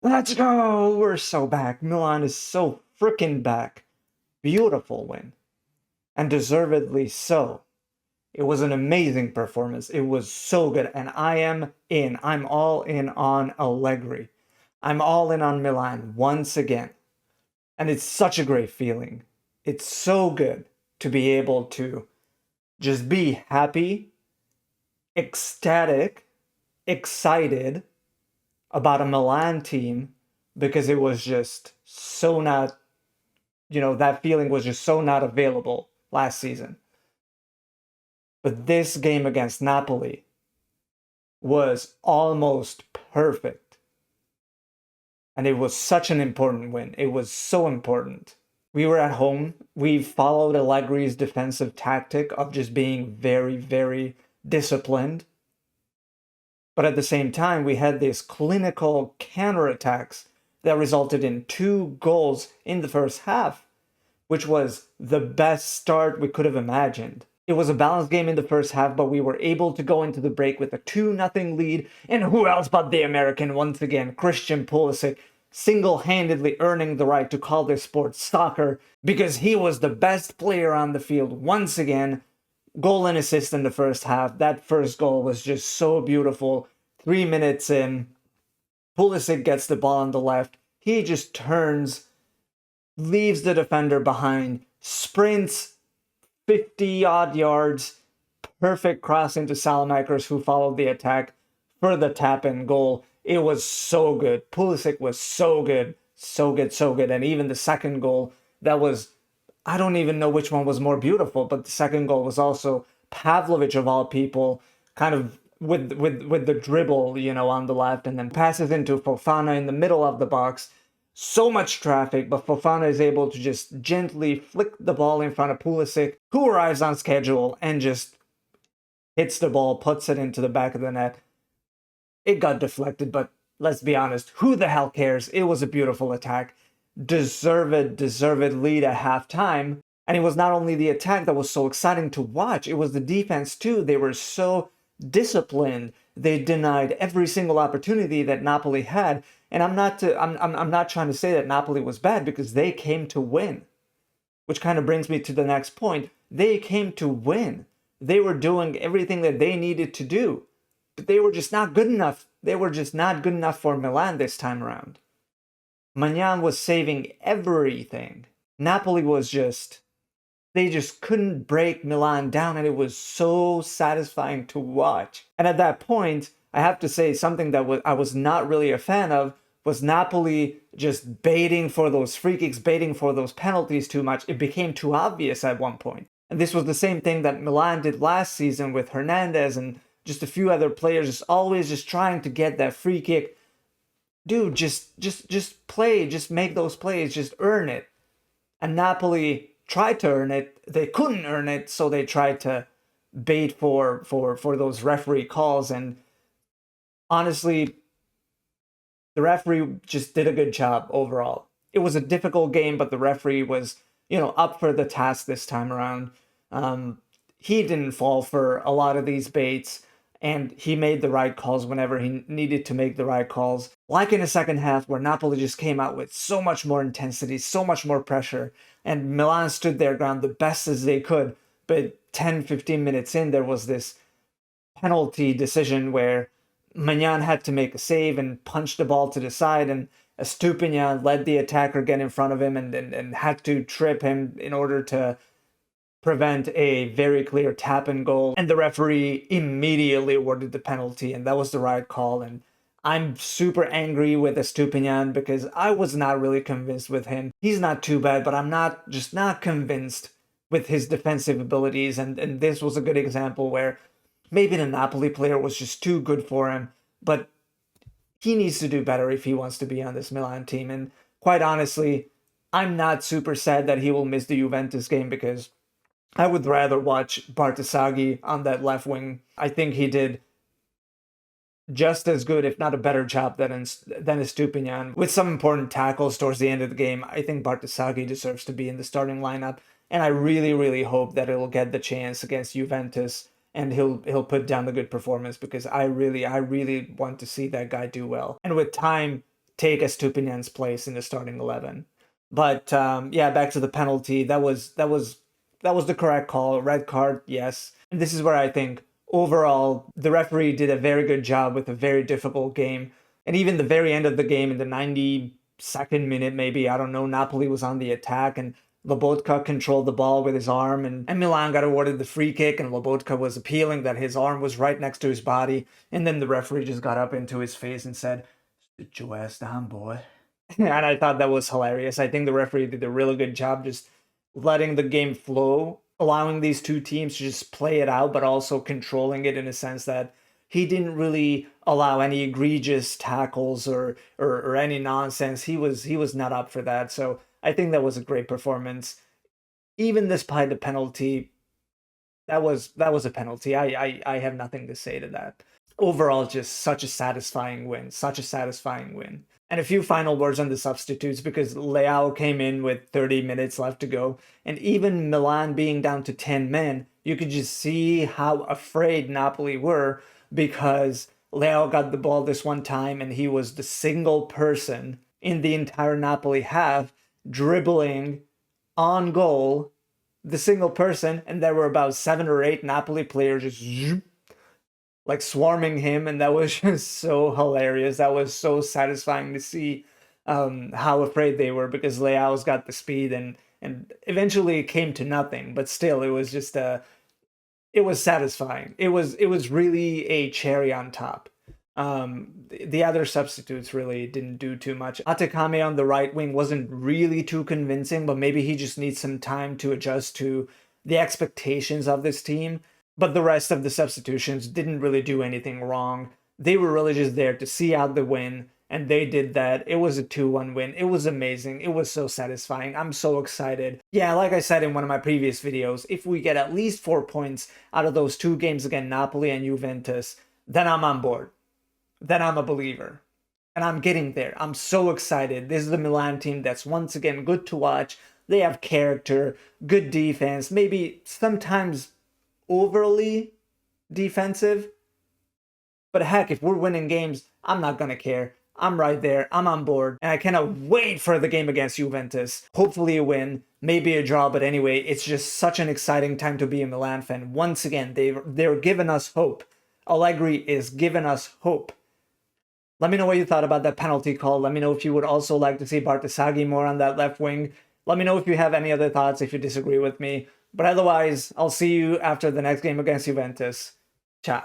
Let's go! We're so back. Milan is so freaking back. Beautiful win. And deservedly so. It was an amazing performance. It was so good. And I am in. I'm all in on Allegri. I'm all in on Milan once again. And it's such a great feeling. It's so good to be able to just be happy, ecstatic, excited about a Milan team because it was just so not, that feeling was just so not available last season. But this game against Napoli was almost perfect. And it was such an important win. It was so important. We were at home. We followed Allegri's defensive tactic of just being very, very disciplined. But at the same time, we had these clinical counterattacks that resulted in 2 goals in the first half, which was the best start we could have imagined. It was a balanced game in the first half, but we were able to go into the break with a 2-0 lead, and who else but the American once again, Christian Pulisic, single-handedly earning the right to call this sport soccer because he was the best player on the field once again. Goal and assist in the first half. That first goal was just so beautiful. 3 minutes in, Pulisic gets the ball on the left. He just turns, leaves the defender behind, sprints 50 odd yards, perfect cross into Salamakers, who followed the attack for the tap in goal. It was so good. Pulisic was so good, so good, so good. And even the second goal, that was, I don't even know which one was more beautiful, but the second goal was also Pavlovic of all people, kind of with the dribble, on the left, and then passes into Fofana in the middle of the box. So much traffic, but Fofana is able to just gently flick the ball in front of Pulisic, who arrives on schedule and just hits the ball, puts it into the back of the net. It got deflected, but let's be honest, who the hell cares? It was a beautiful attack. Deserved lead at halftime. And it was not only the attack that was so exciting to watch, it was the defense too. They were so disciplined. They denied every single opportunity that Napoli had. And I'm not trying to say that Napoli was bad, because they came to win. Which kind of brings me to the next point. They came to win. They were doing everything that they needed to do. But they were just not good enough. They were just not good enough for Milan this time around. Maignan was saving everything. Napoli was they just couldn't break Milan down, and it was so satisfying to watch. And at that point, I have to say something that I was not really a fan of was Napoli just baiting for those free kicks, baiting for those penalties too much. It became too obvious at one point. And this was the same thing that Milan did last season with Hernandez and just a few other players, just always just trying to get that free kick. Dude, just play, just make those plays, just earn it. And Napoli tried to earn it. They couldn't earn it, so they tried to bait for those referee calls. And honestly, the referee just did a good job overall. It was a difficult game, but the referee was, up for the task this time around. He didn't fall for a lot of these baits, and he made the right calls whenever he needed to make the right calls. Like in the second half, where Napoli just came out with so much more intensity, so much more pressure, and Milan stood their ground the best as they could. But 10, 15 minutes in, there was this penalty decision where Maignan had to make a save and punch the ball to the side, and Estupinian let the attacker get in front of him and had to trip him in order to prevent a very clear tap and goal. And the referee immediately awarded the penalty, and that was the right call. And I'm super angry with Estupinian because I was not really convinced with him. He's not too bad, but I'm not convinced with his defensive abilities. And this was a good example where maybe the Napoli player was just too good for him, but he needs to do better if he wants to be on this Milan team. And quite honestly, I'm not super sad that he will miss the Juventus game, because I would rather watch Bartasaghi on that left wing. I think he did just as good, if not a better job than Estupinian, with some important tackles towards the end of the game. I think Bartasaghi deserves to be in the starting lineup, and I really, really hope that he'll get the chance against Juventus and he'll put down a good performance, because I really want to see that guy do well. And with time take Estupinan's place in the starting 11. But yeah, back to the penalty. That was the correct call. Red card, yes. And this is where I think overall the referee did a very good job with a very difficult game. And even the very end of the game, in the 92nd minute, maybe, I don't know, Napoli was on the attack and Lobotka controlled the ball with his arm, and Milan got awarded the free kick, and Lobotka was appealing that his arm was right next to his body. And then the referee just got up into his face and said, "Sit your ass down, boy." And I thought that was hilarious. I think the referee did a really good job just letting the game flow, allowing these two teams to just play it out, but also controlling it in a sense that he didn't really allow any egregious tackles or any nonsense. He was not up for that. So I think that was a great performance. Even despite the penalty, that was a penalty. I have nothing to say to that. Overall, just such a satisfying win. Such a satisfying win. And a few final words on the substitutes, because Leao came in with 30 minutes left to go. And even Milan being down to 10 men, you could just see how afraid Napoli were, because Leao got the ball this one time and he was the single person in the entire Napoli half dribbling on goal, the single person, and there were about 7 or 8 Napoli players just like swarming him, and that was just so hilarious. That was so satisfying to see how afraid they were, because Leao's got the speed, and eventually it came to nothing, but still it was just it was satisfying. It was really a cherry on top. The other substitutes really didn't do too much. Atakame on the right wing wasn't really too convincing, but maybe he just needs some time to adjust to the expectations of this team. But the rest of the substitutions didn't really do anything wrong. They were really just there to see out the win, and they did that. It was a 2-1 win. It was amazing. It was so satisfying. I'm so excited. Yeah, like I said in one of my previous videos, if we get at least 4 points out of those 2 games against Napoli and Juventus, then I'm on board. Then I'm a believer. And I'm getting there. I'm so excited. This is the Milan team that's once again good to watch. They have character, good defense, maybe sometimes overly defensive. But heck, if we're winning games, I'm not gonna care. I'm right there. I'm on board. And I cannot wait for the game against Juventus. Hopefully a win, maybe a draw, but anyway, it's just such an exciting time to be a Milan fan. Once again, they're giving us hope. Allegri is giving us hope. Let me know what you thought about that penalty call. Let me know if you would also like to see Bartasaghi more on that left wing. Let me know if you have any other thoughts, if you disagree with me. But otherwise, I'll see you after the next game against Juventus. Ciao.